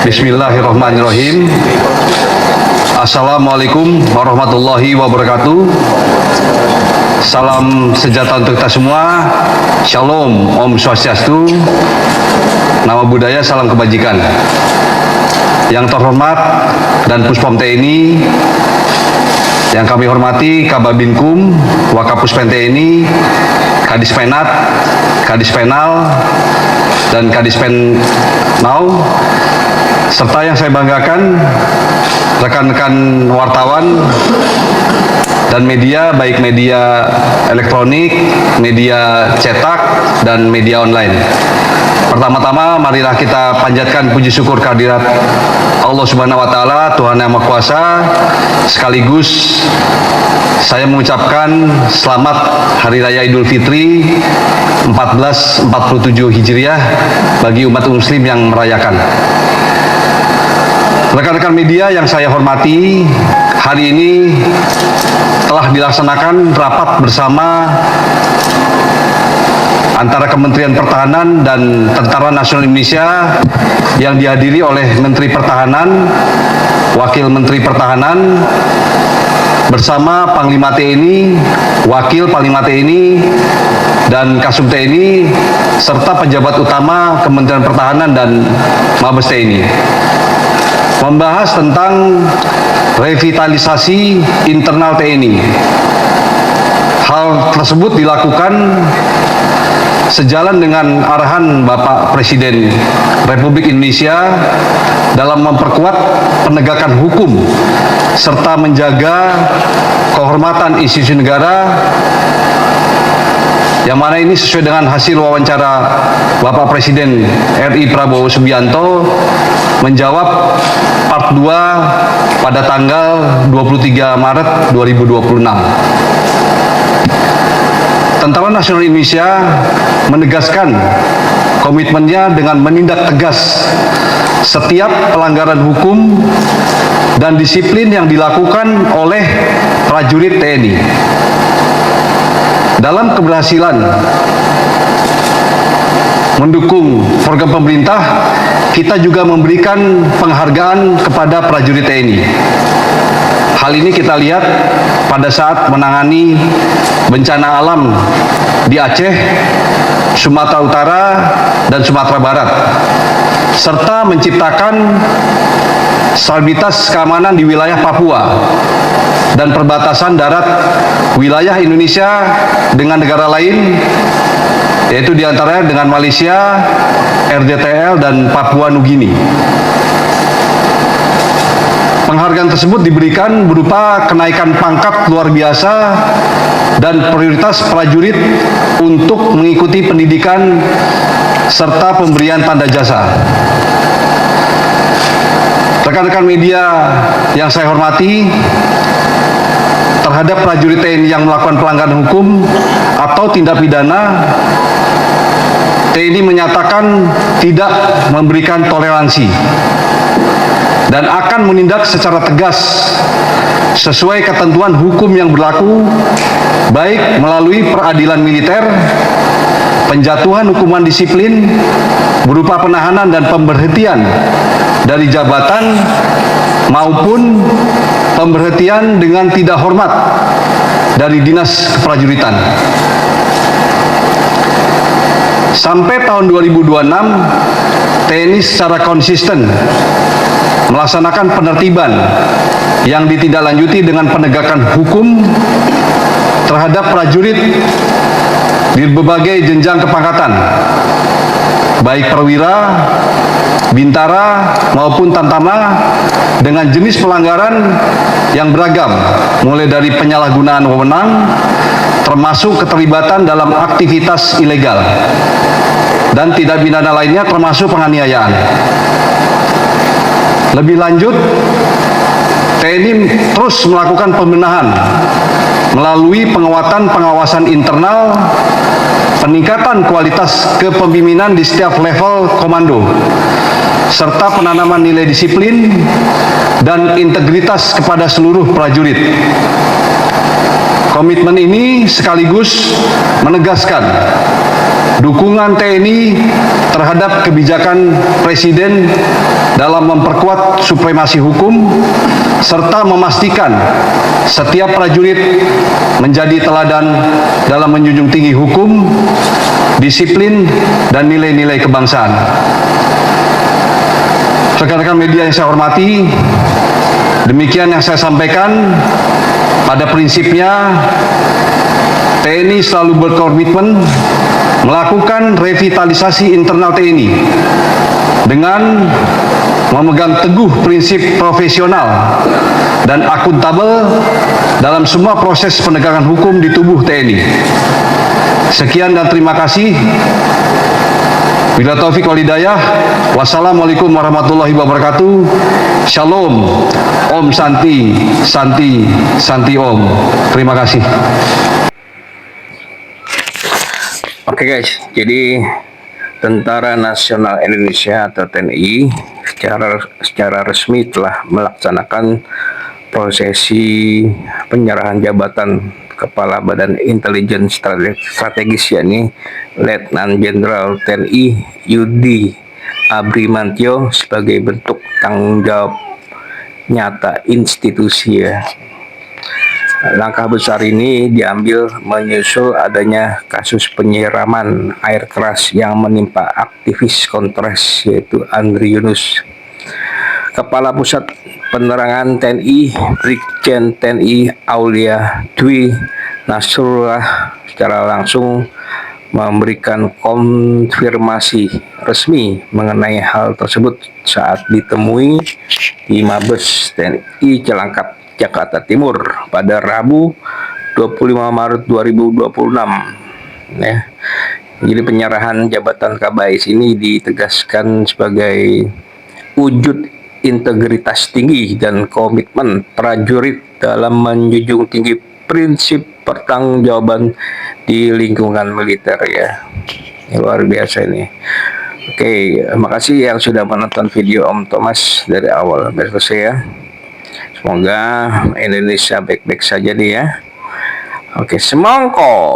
Bismillahirrahmanirrahim. Assalamualaikum warahmatullahi wabarakatuh. Salam sejahtera untuk kita semua. Shalom, Om Swastiastu. Nama budaya, salam kebajikan. Yang terhormat dan Puspom TNI, yang kami hormati Kababinkum, Wakapuspen TNI, Kadispenat, Kadispenal, dan Kadispen Now, serta yang saya banggakan rekan-rekan wartawan dan media, baik media elektronik, media cetak, dan media online. Pertama-tama marilah kita panjatkan puji syukur kehadirat Allah Subhanahu wa Ta'ala, Tuhan Yang Maha Kuasa. Sekaligus saya mengucapkan selamat Hari Raya Idul Fitri 1447 Hijriah bagi umat muslim yang merayakan. Rekan-rekan media yang saya hormati, hari ini telah dilaksanakan rapat bersama antara Kementerian Pertahanan dan Tentara Nasional Indonesia yang dihadiri oleh Menteri Pertahanan, Wakil Menteri Pertahanan, bersama Panglima TNI, Wakil Panglima TNI, dan Kasum TNI, serta pejabat utama Kementerian Pertahanan dan Mabes TNI. Membahas tentang revitalisasi internal TNI. Hal tersebut dilakukan sejalan dengan arahan Bapak Presiden Republik Indonesia dalam memperkuat penegakan hukum serta menjaga kehormatan institusi negara, yang mana ini sesuai dengan hasil wawancara Bapak Presiden RI Prabowo Subianto menjawab part 2 pada tanggal 23 Maret 2026. Tentara Nasional Indonesia menegaskan komitmennya dengan menindak tegas setiap pelanggaran hukum dan disiplin yang dilakukan oleh prajurit TNI. Dalam keberhasilan mendukung program pemerintah, kita juga memberikan penghargaan kepada prajurit TNI. Hal ini kita lihat pada saat menangani bencana alam di Aceh, Sumatera Utara, dan Sumatera Barat, serta menciptakan stabilitas keamanan di wilayah Papua dan perbatasan darat wilayah Indonesia dengan negara lain, yaitu diantaranya dengan Malaysia, RDTL, dan Papua Nugini. Penghargaan tersebut diberikan berupa kenaikan pangkat luar biasa dan prioritas prajurit untuk mengikuti pendidikan serta pemberian tanda jasa. Rekan-rekan media yang saya hormati, terhadap prajurit TNI yang melakukan pelanggaran hukum atau tindak pidana, TNI menyatakan tidak memberikan toleransi dan akan menindak secara tegas sesuai ketentuan hukum yang berlaku, baik melalui peradilan militer, penjatuhan hukuman disiplin berupa penahanan dan pemberhentian dari jabatan, maupun pemberhentian dengan tidak hormat dari dinas keprajuritan. Sampai tahun 2026, TNI secara konsisten melaksanakan penertiban yang ditindaklanjuti dengan penegakan hukum terhadap prajurit di berbagai jenjang kepangkatan, baik perwira, bintara, maupun tamtama, dengan jenis pelanggaran yang beragam, mulai dari penyalahgunaan wewenang, termasuk keterlibatan dalam aktivitas ilegal, dan tindak pidana lainnya termasuk penganiayaan. Lebih lanjut, TNI terus melakukan pembenahan melalui penguatan pengawasan internal, peningkatan kualitas kepemimpinan di setiap level komando, serta penanaman nilai disiplin dan integritas kepada seluruh prajurit. Komitmen ini sekaligus menegaskan dukungan TNI terhadap kebijakan Presiden dalam memperkuat supremasi hukum, serta memastikan setiap prajurit menjadi teladan dalam menjunjung tinggi hukum, disiplin, dan nilai-nilai kebangsaan. Rekan-rekan media yang saya hormati, demikian yang saya sampaikan. Pada prinsipnya, TNI selalu berkomitmen melakukan revitalisasi internal TNI dengan memegang teguh prinsip profesional dan akuntabel dalam semua proses penegakan hukum di tubuh TNI. Sekian dan terima kasih. Bila taufik wal hidayah. Wassalamualaikum warahmatullahi wabarakatuh. Shalom. Om Santi, Santi, Santi Om. Terima kasih. Oke guys, jadi Tentara Nasional Indonesia atau TNI secara resmi telah melaksanakan prosesi penyerahan jabatan Kepala Badan Intelijen Strategis, yakni Letnan Jenderal TNI Yudi Abrimantio, sebagai bentuk tanggung jawab nyata institusi ya. Langkah besar ini diambil menyusul adanya kasus penyiraman air keras yang menimpa aktivis kontras, yaitu Andri Yunus. Kepala Pusat Penerangan TNI Brigjen TNI Aulia Dwi Nasrullah secara langsung memberikan konfirmasi resmi mengenai hal tersebut saat ditemui di Mabes TNI Cilangkap, Jakarta Timur pada Rabu 25 Maret 2026 ya. Jadi penyerahan jabatan Kabais ini ditegaskan sebagai wujud integritas tinggi dan komitmen prajurit dalam menjunjung tinggi prinsip pertanggungjawaban di lingkungan militer ya. Ini luar biasa ini. Oke, makasih yang sudah menonton video Om Thomas dari awal sampai selesai ya. Semoga Indonesia baik-baik saja nih ya. Oke, semongko.